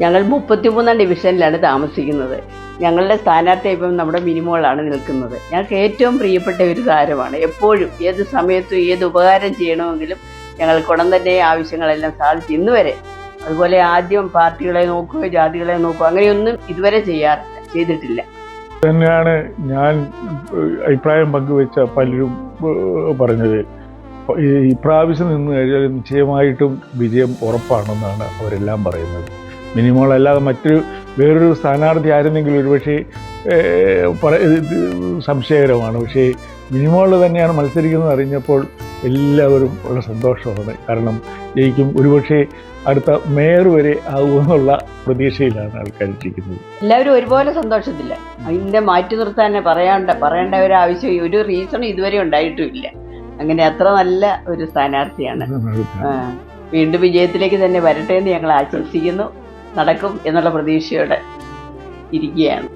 ഞങ്ങൾ 33-ാം ഡിവിഷനിലാണ് താമസിക്കുന്നത്. ഞങ്ങളുടെ സ്ഥാനാർത്ഥി ഇപ്പം നമ്മുടെ മിനിമോളാണ് നിൽക്കുന്നത്. ഞങ്ങൾക്ക് ഏറ്റവും പ്രിയപ്പെട്ട ഒരു താരമാണ്. എപ്പോഴും ഏത് സമയത്തും ഏത് ഉപകാരം ചെയ്യണമെങ്കിലും ഞങ്ങൾക്കുടൻ തന്നെ ആവശ്യങ്ങളെല്ലാം സാധിച്ചു ഇന്ന് വരെ. അതുപോലെ ആദ്യം പാർട്ടികളെ നോക്കുകയോ ജാതികളെ നോക്കുകയോ അങ്ങനെയൊന്നും ഇതുവരെ ചെയ്തിട്ടില്ല. തന്നെയാണ് ഞാൻ അഭിപ്രായം പങ്കുവെച്ച പലരും പറഞ്ഞത്. ഇപ്രാവശ്യം നിന്ന് കഴിഞ്ഞാൽ നിശ്ചയമായിട്ടും വിജയം ഉറപ്പാണെന്നാണ് അവരെല്ലാം പറയുന്നത്. മിനിമോൾ അല്ലാതെ വേറൊരു സ്ഥാനാർത്ഥി ആയിരുന്നെങ്കിൽ ഒരുപക്ഷെ സംശയകരമാണ്. പക്ഷേ മിനിമോൾ തന്നെയാണ് മത്സരിക്കുന്നത് അറിഞ്ഞപ്പോൾ എല്ലാവരും വളരെ സന്തോഷമാണ്. കാരണം ജയിക്കും, ഒരുപക്ഷെ അടുത്ത മേയർ വരെ ആകുമെന്നുള്ള പ്രതീക്ഷയിലാണ് ആൾക്കാർ ഇരിക്കുന്നത്. എല്ലാവരും ഒരുപോലെ സന്തോഷത്തില്ല. അതിൻ്റെ മാറ്റി നിർത്താൻ പറയേണ്ട ഒരു ആവശ്യം ഒരു റീസൺ ഇതുവരെ ഉണ്ടായിട്ടുമില്ല. അങ്ങനെ അത്ര നല്ല ഒരു സ്ഥാനാർത്ഥിയാണ്. വീണ്ടും വിജയത്തിലേക്ക് തന്നെ വരട്ടെ എന്ന് ഞങ്ങൾ ആശംസിക്കുന്നു. നടക്കും എന്നുള്ള പ്രതീക്ഷയോടെ ഇരിക്കുകയാണ്.